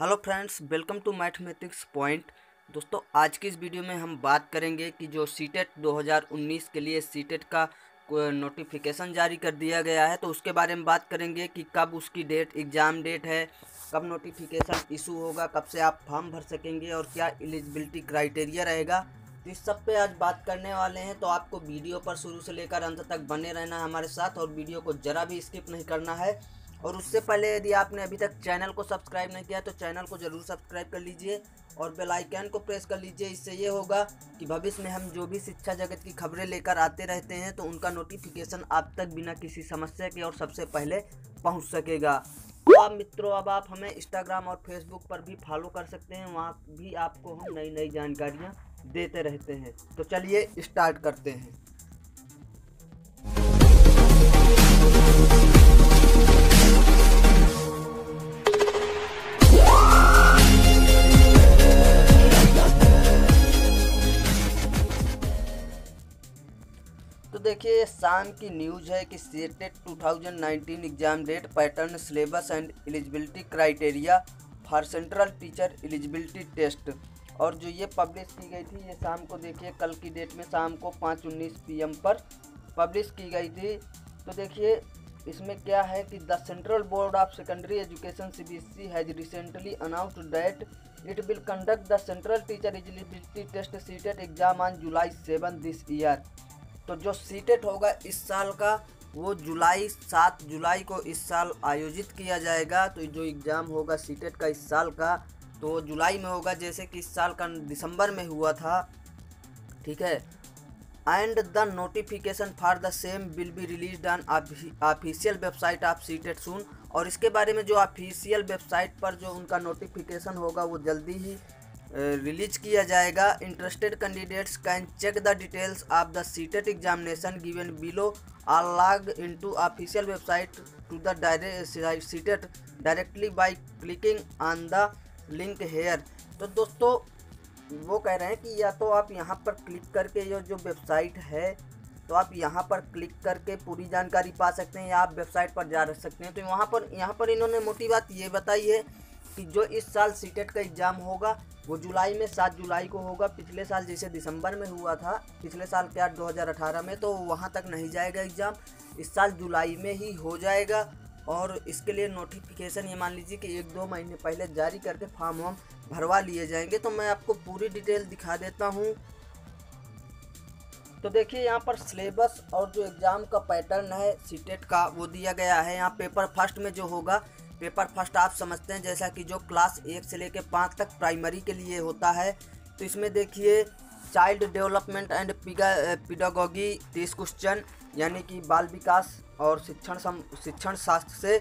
Hello friends, welcome to mathematics point. दोस्तों, आज की इस वीडियो में हम बात करेंगे कि जो सीटेट 2019 के लिए सीटेट का नोटिफिकेशन जारी कर दिया गया है, तो उसके बारे में बात करेंगे कि कब उसकी डेट, एग्ज़ाम डेट है, कब नोटिफिकेशन इशू होगा, कब से आप फॉर्म भर सकेंगे और क्या एलिजिबिलिटी क्राइटेरिया रहेगा। तो इस सब पे आज बात करने वाले हैं, तो आपको वीडियो पर शुरू से लेकर अंत तक बने रहना है हमारे साथ और वीडियो को ज़रा भी स्किप नहीं करना है। और उससे पहले यदि आपने अभी तक चैनल को सब्सक्राइब नहीं किया तो चैनल को ज़रूर सब्सक्राइब कर लीजिए और बेल आइकन को प्रेस कर लीजिए। इससे ये होगा कि भविष्य में हम जो भी शिक्षा जगत की खबरें लेकर आते रहते हैं तो उनका नोटिफिकेशन आप तक बिना किसी समस्या के और सबसे पहले पहुंच सकेगा। तो आप मित्रों, अब आप हमें इंस्टाग्राम और फेसबुक पर भी फॉलो कर सकते हैं, वहाँ भी आपको हम नई नई जानकारियाँ देते रहते हैं। तो चलिए स्टार्ट करते हैं। तो देखिए, ये शाम की न्यूज़ है कि CTET 2019 exam date, pattern, syllabus and eligibility criteria for central teacher eligibility test. और जो ये पब्लिश की गई थी, ये शाम को देखिए, कल की डेट में शाम को 5:19 PM पर पब्लिश की गई थी। तो देखिए, इसमें क्या है कि the central board of secondary education CBSE has recently announced that it will conduct the central teacher eligibility test CTET exam on July 7 this year. तो जो सीटेट होगा इस साल का, वो 7 जुलाई को इस साल आयोजित किया जाएगा। तो जो एग्ज़ाम होगा सीटेट का इस साल का, तो वो जुलाई में होगा, जैसे कि इस साल का दिसंबर में हुआ था। ठीक है। And the notification for the same will be released on official website of CTET soon. और इसके बारे में जो ऑफिशियल वेबसाइट पर जो उनका नोटिफिकेशन होगा वो जल्दी ही रिलीज किया जाएगा। Interested candidates can check the details of the CTET examination given below और log into official website to the CTET directly by clicking on the link here. तो दोस्तों, वो कह रहे हैं कि या तो आप यहाँ पर क्लिक करके ये जो वेबसाइट है, तो आप यहाँ पर क्लिक करके पूरी जानकारी पा सकते हैं, या आप वेबसाइट पर जा सकते हैं। तो यहाँ पर इन्होंने मोटी बात ये बताई है कि जो इस साल सीटेट का एग्ज़ाम होगा वो जुलाई में 7 जुलाई को होगा। पिछले साल जैसे दिसंबर में हुआ था, पिछले साल क्या 2018 में, तो वहाँ तक नहीं जाएगा एग्ज़ाम, इस साल जुलाई में ही हो जाएगा। और इसके लिए नोटिफिकेशन ये मान लीजिए कि 1-2 महीने पहले जारी करके फॉर्म भरवा लिए जाएंगे। तो मैं आपको पूरी डिटेल दिखा देता हूँ। तो देखिए, यहाँ पर सिलेबस और जो एग्ज़ाम का पैटर्न है सीटेट का वो दिया गया है। यहाँ पेपर फर्स्ट में जो होगा, पेपर फर्स्ट आप समझते हैं जैसा कि जो क्लास 1 से लेकर 5 तक प्राइमरी के लिए होता है। तो इसमें देखिए, चाइल्ड डेवलपमेंट एंड पिडागोगी 30 क्वेश्चन, यानी कि बाल विकास और शिक्षण शास्त्र से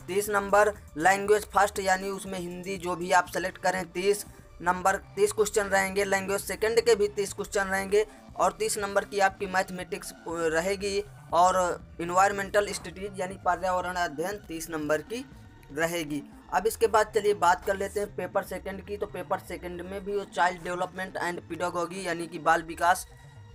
30 नंबर। लैंग्वेज फर्स्ट, यानी उसमें हिंदी जो भी आप सेलेक्ट करें, 30 नंबर 30 क्वेश्चन रहेंगे। लैंग्वेज सेकंड के भी 30 क्वेश्चन रहेंगे और 30 नंबर की आपकी मैथमेटिक्स रहेगी। और इन्वायरमेंटल स्टडीज यानी पर्यावरण अध्ययन 30 नंबर की रहेगी। अब इसके बाद चलिए बात कर लेते हैं पेपर सेकंड की। तो पेपर सेकंड में भी वो चाइल्ड डेवलपमेंट एंड पिडागोगी यानी कि बाल विकास,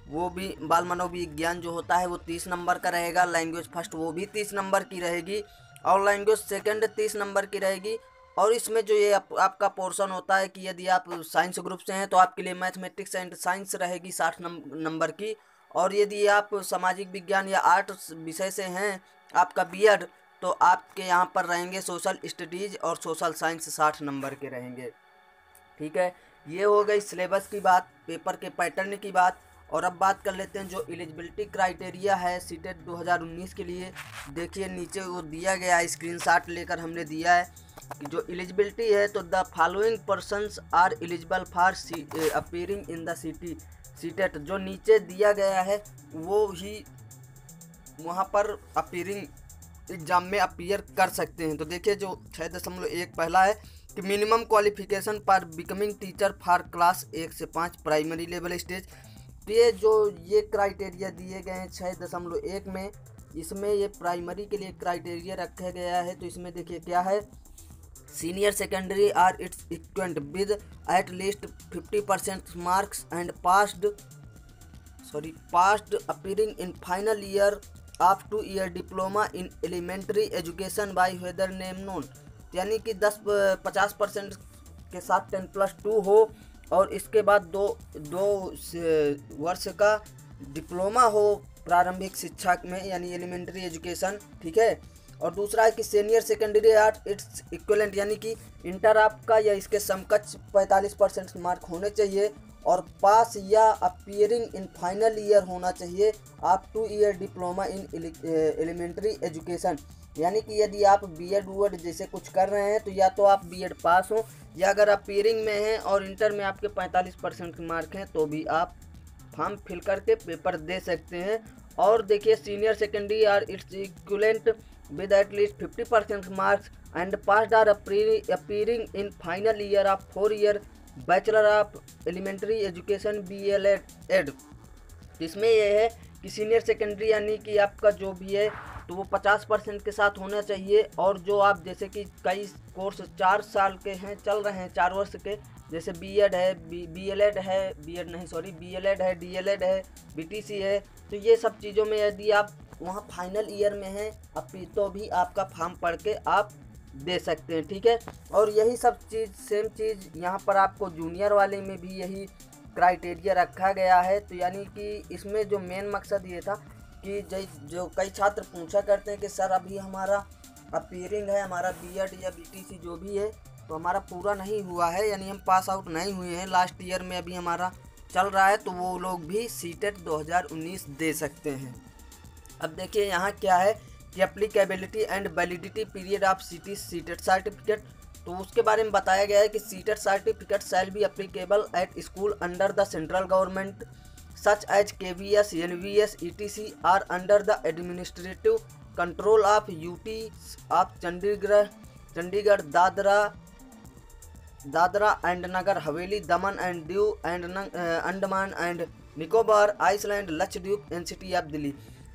वो भी बाल मनोविज्ञान जो होता है वो 30 नंबर का रहेगा। लैंग्वेज फर्स्ट वो भी 30 नंबर की रहेगी और लैंग्वेज सेकंड 30 नंबर की रहेगी। और इसमें जो ये आपका पोर्शन होता है कि यदि आप साइंस ग्रुप से हैं तो आपके लिए मैथमेटिक्स एंड साइंस रहेगी 60 नंबर की। और यदि आप सामाजिक विज्ञान या आर्ट विषय से हैं, आपका बीएड, तो आपके यहाँ पर रहेंगे सोशल स्टडीज़ और सोशल साइंस 60 नंबर के रहेंगे। ठीक है, ये हो गई सिलेबस की बात, पेपर के पैटर्न की बात। और अब बात कर लेते हैं जो एलिजिबिलिटी क्राइटेरिया है सीटेट 2019 के लिए। देखिए, नीचे वो दिया गया है, स्क्रीनशॉट लेकर हमने दिया है कि जो एलिजिबिलिटी है, तो the following persons are eligible for appearing in the CTET. जो नीचे दिया गया है वो ही वहाँ पर अपीयरिंग एग्जाम में अपीयर कर सकते हैं। तो देखिए, जो 6.1 पहला है कि minimum qualification for becoming teacher for class 1 से 5 प्राइमरी लेवल स्टेज। तो ये क्राइटेरिया दिए गए हैं 6.1 में। इसमें ये प्राइमरी के लिए क्राइटेरिया रखा गया है। तो इसमें देखिए क्या है, senior secondary or its equivalent with at least 50% marks and passed appearing in final year of 2 year diploma in elementary education by whether name known. यानी कि 50% के साथ 10+2 हो और इसके बाद दो वर्ष का डिप्लोमा हो प्रारंभिक शिक्षा में यानी एलिमेंट्री एजुकेशन, ठीक है। और दूसरा है कि senior secondary at its equivalent यानी कि इंटर आपका या इसके समकक्ष 45% मार्क होने चाहिए और पास या अपीयरिंग इन फाइनल ईयर होना चाहिए आप 2 year diploma in elementary education. यानी कि यदि आप बीएड वूएड जैसे कुछ कर रहे हैं तो या तो आप बीएड पास हो, या अगर आप अपीयरिंग में हैं और इंटर में आपके 45% के मार्क हैं तो भी आप फॉर्म फिल करके पेपर दे सकते हैं। और देखिए senior secondary or its equivalent with at least 50% marks and passed or appearing in final year of 4 year bachelor of elementary education BLED। इसमें यह है कि सीनियर सेकेंडरी यानी कि आपका जो भी है तो वो 50% के साथ होना चाहिए। और जो आप जैसे कि कई कोर्स 4 साल के हैं चल रहे हैं 4 वर्ष के, जैसे BED है, BLED है, BLED है, DLED है, BTC है, तो ये सब चीज़ों में यदि आप वहाँ फाइनल ईयर में हैं अभी तो भी आपका फॉर्म पढ़ के आप दे सकते हैं, ठीक है। और यही सब चीज़ सेम चीज़ यहाँ पर आपको जूनियर वाले में भी यही क्राइटेरिया रखा गया है। तो यानी कि इसमें जो मेन मकसद ये था कि जो कई छात्र पूछा करते हैं कि सर अभी हमारा अपीयरिंग है, हमारा BED या BTC जो भी है तो हमारा पूरा नहीं हुआ है, यानी हम पास आउट नहीं हुए हैं, लास्ट ईयर में अभी हमारा चल रहा है, तो वो लोग भी सीटेट 2019 दे सकते हैं। अब देखिए यहाँ क्या है कि applicability and validity period of CTET certificate, तो उसके बारे में बताया गया है कि CTET certificate shall be applicable at school under the central government such as KVS, NVS, ETC or under the administrative control of UT of Chandigarh, Dadra and Nagar Haveli, Daman and Diu and Andaman and Nicobar island, Lakshadweep, NCT of Delhi.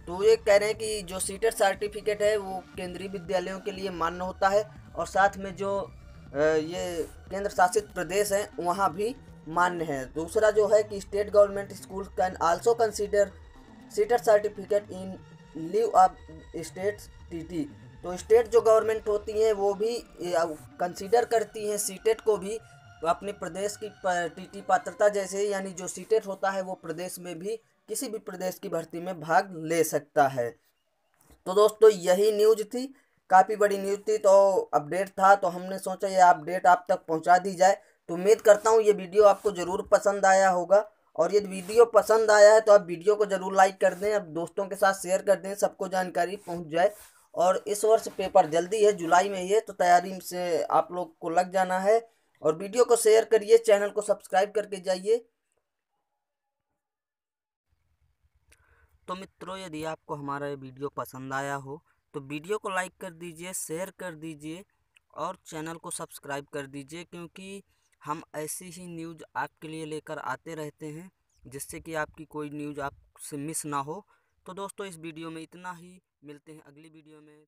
तो ये कह रहे हैं कि जो CTET certificate है वो केंद्रीय विद्यालयों के लिए मान्य होता है और साथ में जो ये केंद्र शासित प्रदेश हैं वहाँ भी मान्य है। दूसरा जो है कि state government school can also consider CTET certificate in leave of state TT। तो स्टेट जो गवर्नमेंट होती हैं वो भी कंसीडर करती हैं सीटेट को भी अपने प्रदेश की TT पात्रता जैसे, यानी जो सीटेट होता है वो प्रदेश में भी किसी भी प्रदेश की भर्ती में भाग ले सकता है। तो दोस्तों यही न्यूज़ थी, काफ़ी बड़ी न्यूज़ थी, तो अपडेट था तो हमने सोचा ये अपडेट आप तक पहुंचा दी जाए। तो उम्मीद करता हूं ये वीडियो आपको ज़रूर पसंद आया होगा, और यदि वीडियो पसंद आया है तो आप वीडियो को ज़रूर लाइक कर दें, अब दोस्तों के साथ शेयर कर दें, सबको जानकारी पहुंच जाए। और इस वर्ष पेपर जल्दी है, जुलाई में ही है, तो तैयारी से आप लोग को लग जाना है। और वीडियो को शेयर करिए, चैनल को सब्सक्राइब करके जाइए। तो मित्रों यदि आपको हमारा ये वीडियो पसंद आया हो तो वीडियो को लाइक कर दीजिए, शेयर कर दीजिए और चैनल को सब्सक्राइब कर दीजिए, क्योंकि हम ऐसी ही न्यूज़ आपके लिए लेकर आते रहते हैं जिससे कि आपकी कोई न्यूज़ आपसे मिस ना हो। तो दोस्तों इस वीडियो में इतना ही, मिलते हैं अगली वीडियो में।